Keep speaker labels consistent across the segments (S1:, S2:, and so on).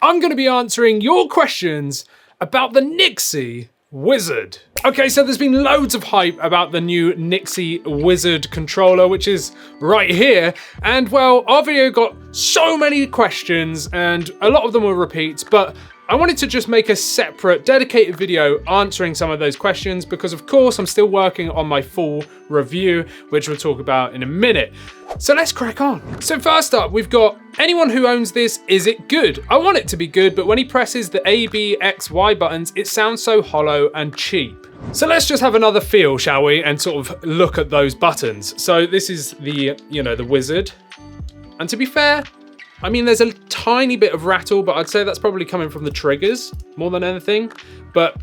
S1: I'm going to be answering your questions about the NYXI Wizard. Okay, so there's been loads of hype about the new NYXI Wizard controller, which is right here. And well, our video got so many questions and a lot of them were repeats, but I wanted to just make a separate dedicated video answering some of those questions because of course I'm still working on my full review, which we'll talk about in a minute. So let's crack on. So first up, we've got anyone who owns this, is it good? I want it to be good, but when he presses the A, B, X, Y buttons, it sounds so hollow and cheap. So let's just have another feel, shall we? And sort of look at those buttons. So this is the, the Wizard. And to be fair, I mean, there's a tiny bit of rattle, but I'd say that's probably coming from the triggers more than anything. But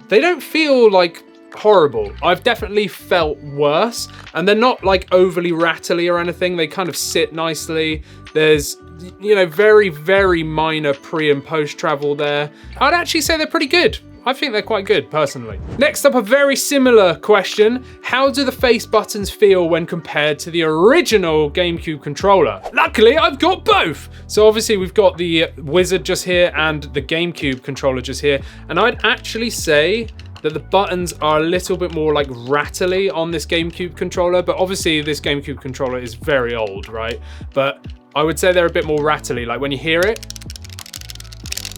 S1: they don't feel like horrible. I've definitely felt worse, and they're not like overly rattly or anything. They kind of sit nicely. There's, very, very minor pre and post travel there. I'd actually say they're pretty good. I think they're quite good, personally. Next up, a very similar question. How do the face buttons feel when compared to the original GameCube controller? Luckily, I've got both. So obviously we've got the Wizard just here and the GameCube controller just here. And I'd actually say that the buttons are a little bit more like rattly on this GameCube controller, but obviously this GameCube controller is very old, right? But I would say they're a bit more rattly. Like when you hear it,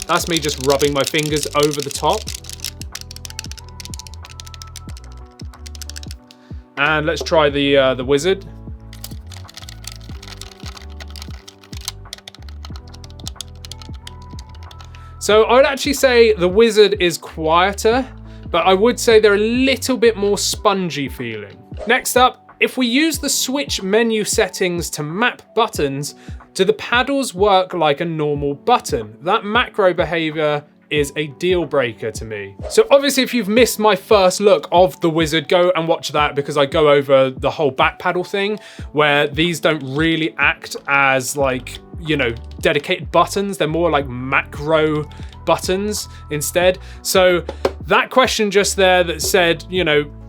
S1: that's me just rubbing my fingers over the top. And let's try the Wizard. So I would actually say the Wizard is quieter, but I would say they're a little bit more spongy feeling. Next up, if we use the Switch menu settings to map buttons, do the paddles work like a normal button? That macro behavior is a deal breaker to me. So obviously if you've missed my first look of the Wizard, go and watch that because I go over the whole back paddle thing where these don't really act as like, dedicated buttons. They're more like macro buttons instead. So that question just there that said,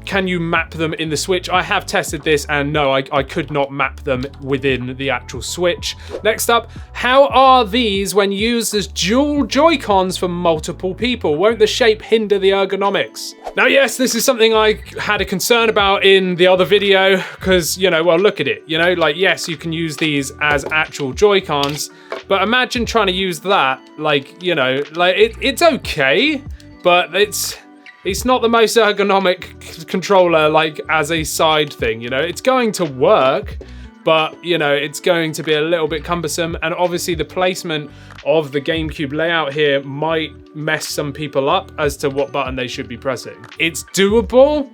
S1: can you map them in the Switch? I have tested this and no, I could not map them within the actual Switch. Next up, how are these when used as dual Joy-Cons for multiple people? Won't the shape hinder the ergonomics? Now, yes, this is something I had a concern about in the other video because, well, look at it. Yes, you can use these as actual Joy-Cons, but imagine trying to use that, it's okay, but it's not the most ergonomic controller, as a side thing, It's going to work, but, it's going to be a little bit cumbersome. And obviously the placement of the GameCube layout here might mess some people up as to what button they should be pressing. It's doable.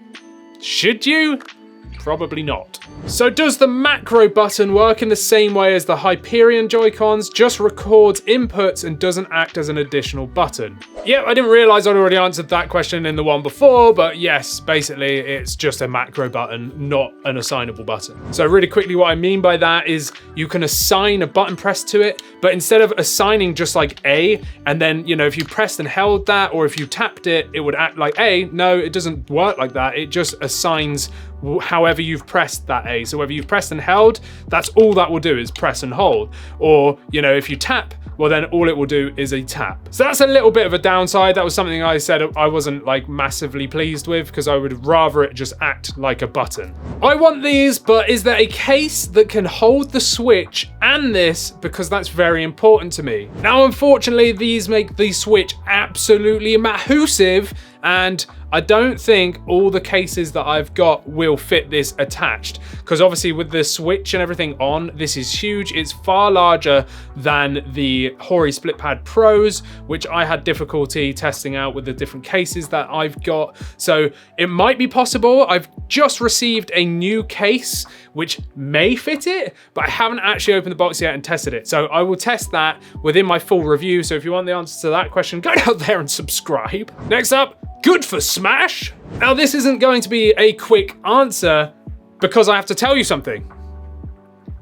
S1: Should you? Probably not. So does the macro button work in the same way as the Hyperion Joy-Cons, just records inputs and doesn't act as an additional button? Yeah, I didn't realize I'd already answered that question in the one before, but yes, basically it's just a macro button, not an assignable button. So really quickly, what I mean by that is you can assign a button press to it, but instead of assigning just like A, and then, if you pressed and held that, or if you tapped it, it would act like A. No, it doesn't work like that. It just assigns however you've pressed that A. So whether you've pressed and held, that's all that will do is press and hold. Or, if you tap, well then all it will do is a tap. So that's a little bit of a downside. That was something I said I wasn't massively pleased with because I would rather it just act like a button. I want these, but is there a case that can hold the Switch and this? Because that's very important to me. Now, unfortunately, these make the Switch absolutely massive, and I don't think all the cases that I've got will fit this attached, because obviously with the Switch and everything on, this is huge. It's far larger than the Hori Split Pad Pros, which I had difficulty testing out with the different cases that I've got. So it might be possible. I've just received a new case which may fit it, but I haven't actually opened the box yet and tested it. So I will test that within my full review. So if you want the answer to that question, go out there and subscribe. Next up, good for Smash? Now this isn't going to be a quick answer because I have to tell you something.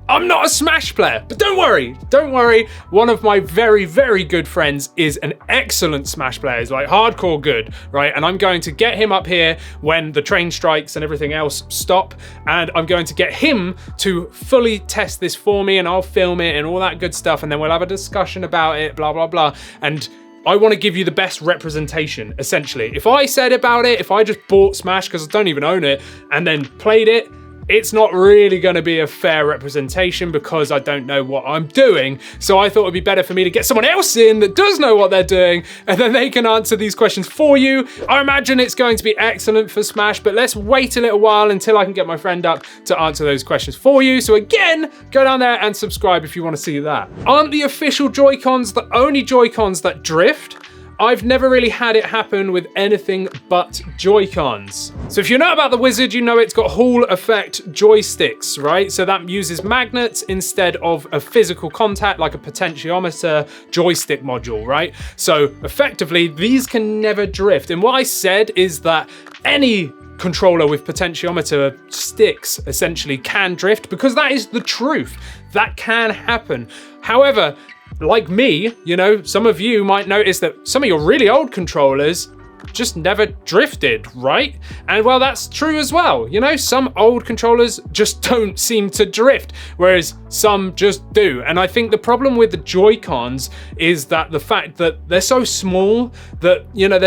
S1: I'm not a Smash player, but don't worry. One of my very, very good friends is an excellent Smash player. He's like hardcore good, right? And I'm going to get him up here when the train strikes and everything else stop. And I'm going to get him to fully test this for me, and I'll film it and all that good stuff. And then we'll have a discussion about it, blah, blah, blah. And I want to give you the best representation, essentially. If I said about it, if I just bought Smash, because I don't even own it, and then played it, it's not really going to be a fair representation because I don't know what I'm doing. So I thought it'd be better for me to get someone else in that does know what they're doing, and then they can answer these questions for you. I imagine it's going to be excellent for Smash, but let's wait a little while until I can get my friend up to answer those questions for you. So again, go down there and subscribe if you want to see that. Aren't the official Joy-Cons the only Joy-Cons that drift? I've never really had it happen with anything but Joy-Cons. So if you know about the Wizard, you know it's got Hall effect joysticks, right? So that uses magnets instead of a physical contact like a potentiometer joystick module, right? So effectively, these can never drift. And what I said is that any controller with potentiometer sticks essentially can drift, because that is the truth. That can happen. However, like me, you know, some of you might notice that some of your really old controllers just never drifted, right? And well, that's true as well. You know, some old controllers just don't seem to drift, whereas some just do. And I think the problem with the Joy-Cons is that the fact that they're so small that, you know,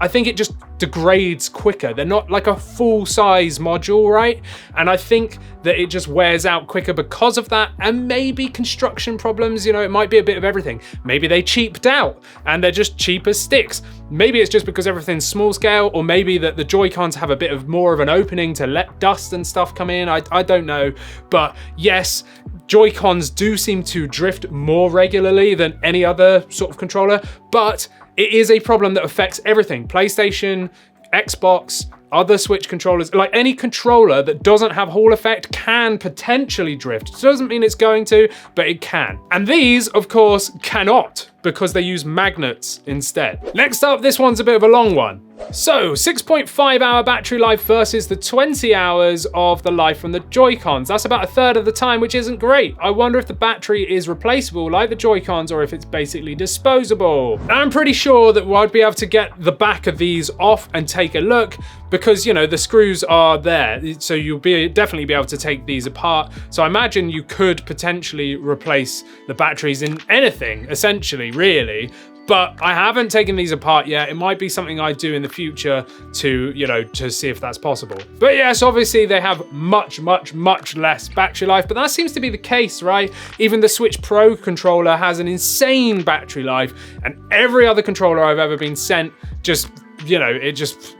S1: I think it just degrades quicker. They're not like a full size module, right? And I think that it just wears out quicker because of that, and maybe construction problems, you know, it might be a bit of everything. Maybe they cheaped out and they're just cheaper sticks. Maybe it's just because everything's small scale, or maybe that the Joy-Cons have a bit of more of an opening to let dust and stuff come in. I don't know. But yes, Joy-Cons do seem to drift more regularly than any other sort of controller, but it is a problem that affects everything. PlayStation, Xbox, other Switch controllers, like any controller that doesn't have Hall effect can potentially drift. It doesn't mean it's going to, but it can. And these, of course, cannot, because they use magnets instead. Next up, this one's a bit of a long one. So 6.5 hour battery life versus the 20 hours of the life from the Joy-Cons. That's about a third of the time, which isn't great. I wonder if the battery is replaceable like the Joy-Cons, or if it's basically disposable. I'm pretty sure that I'd be able to get the back of these off and take a look, because, you know, the screws are there. So you'll definitely be able to take these apart. So I imagine you could potentially replace the batteries in anything, essentially, really. But I haven't taken these apart yet. It might be something I do in the future to, you know, to see if that's possible. But yes, obviously they have much, much, much less battery life, but that seems to be the case, right? Even the Switch Pro controller has an insane battery life, and every other controller I've ever been sent just, you know, it just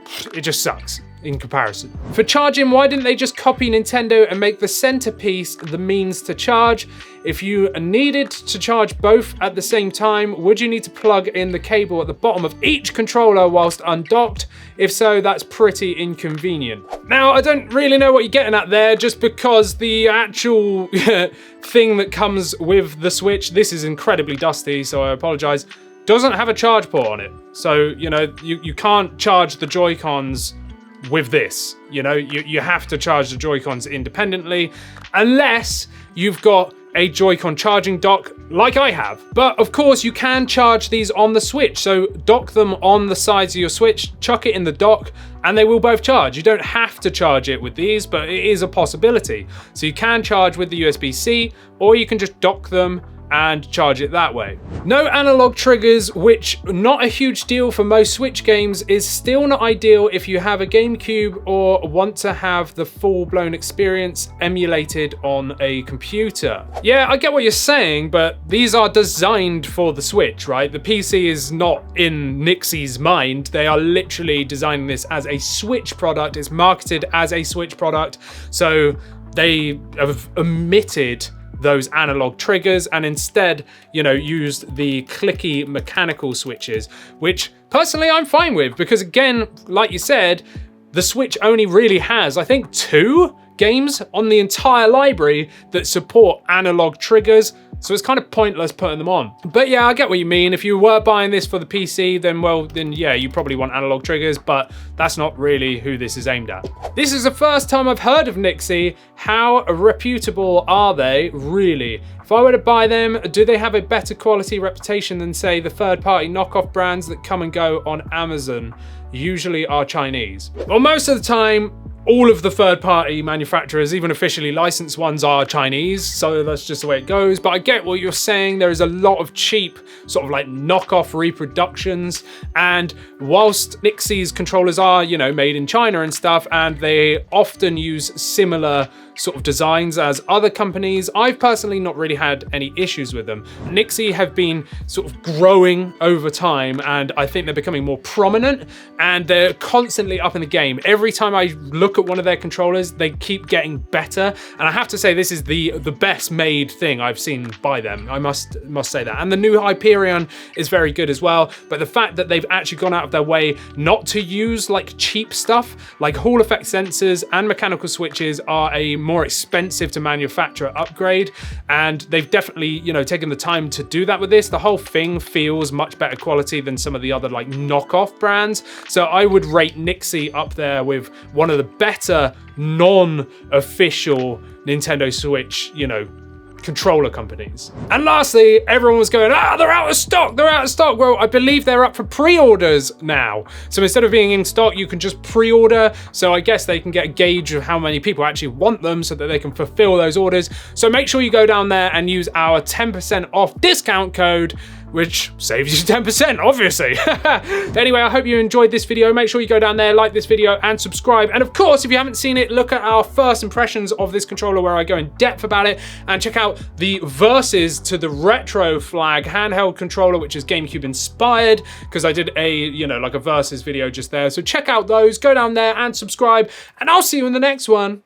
S1: sucks in comparison. For charging, why didn't they just copy Nintendo and make the centerpiece the means to charge? If you needed to charge both at the same time, would you need to plug in the cable at the bottom of each controller whilst undocked? If so, that's pretty inconvenient. Now, I don't really know what you're getting at there, just because the actual thing that comes with the Switch, this is incredibly dusty, so I apologize, doesn't have a charge port on it. So, you know, you can't charge the Joy-Cons with this. You know, you have to charge the Joy-Cons independently, unless you've got a Joy-Con charging dock like I have. But of course you can charge these on the Switch, so dock them on the sides of your Switch, chuck it in the dock, and they will both charge. You don't have to charge it with these, but it is a possibility. So you can charge with the USB-C, or you can just dock them and charge it that way. No analog triggers, which not a huge deal for most Switch games, is still not ideal if you have a GameCube or want to have the full-blown experience emulated on a computer. Yeah, I get what you're saying, but these are designed for the Switch, right? The PC is not in NYXI's mind. They are literally designing this as a Switch product. It's marketed as a Switch product, so they have omitted those analog triggers and instead, you know, used the clicky mechanical switches, which personally I'm fine with, because again, like you said, the Switch only really has, I think, 2 games on the entire library that support analog triggers, so it's kind of pointless putting them on. But yeah, I get what you mean. If you were buying this for the PC, then yeah, you probably want analog triggers, but that's not really who this is aimed at. This is the first time I've heard of NYXI. How reputable are they, really? If I were to buy them, do they have a better quality reputation than, say, the third-party knockoff brands that come and go on Amazon, usually are Chinese? Well, most of the time, all of the third-party manufacturers, even officially licensed ones, are Chinese, so that's just the way it goes. But I get what you're saying. There is a lot of cheap, sort of like knockoff reproductions, and whilst NYXI's controllers are, you know, made in China and stuff, and they often use similar sort of designs as other companies, I've personally not really had any issues with them. NYXI have been sort of growing over time, and I think they're becoming more prominent, and they're constantly up in the game. Every time I look at one of their controllers, they keep getting better, and I have to say this is the best made thing I've seen by them. I must say that. And the new Hyperion is very good as well, but the fact that they've actually gone out of their way not to use like cheap stuff, like Hall effect sensors and mechanical switches are a more expensive to manufacture upgrade, and they've definitely, you know, taken the time to do that with this. The whole thing feels much better quality than some of the other like knockoff brands, so I would rate NYXI up there with one of the better non-official Nintendo Switch, you know, controller companies. And lastly, everyone was going, they're out of stock, they're out of stock. Well, I believe they're up for pre-orders now. So instead of being in stock, you can just pre-order. So I guess they can get a gauge of how many people actually want them so that they can fulfill those orders. So make sure you go down there and use our 10% off discount code, which saves you 10%, obviously. Anyway, I hope you enjoyed this video. Make sure you go down there, like this video, and subscribe. And of course, if you haven't seen it, look at our first impressions of this controller where I go in depth about it, and check out the verses to the RetroFlag handheld controller, which is GameCube inspired, because I did a, you know, like a versus video just there. So check out those, go down there and subscribe, and I'll see you in the next one.